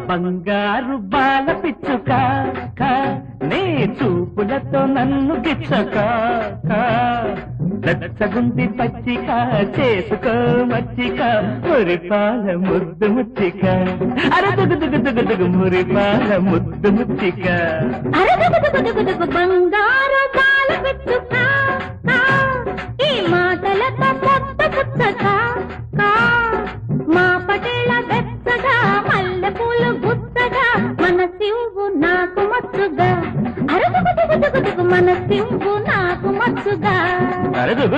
బంగారు బాల పిచ్చుక నీ చూపులతో నన్ను గిచ్చక దచ్చగుంది పచ్చిక చేసుకో మచ్చిక మురిపాల ముద్దు ముచ్చిక అరదుగు మురిపాల ముద్దు ముచ్చిక బంగారు బాల పిచ్చుక ఈ మాటలతో పొత్త పుచ్చక మా పటేళ వెచ్చగా మల్లె పూలు గుచ్చగా మన శివు నాకు మచ్చుగా అరదుగు మన శివు నాకు మచ్చుగా అరదుగు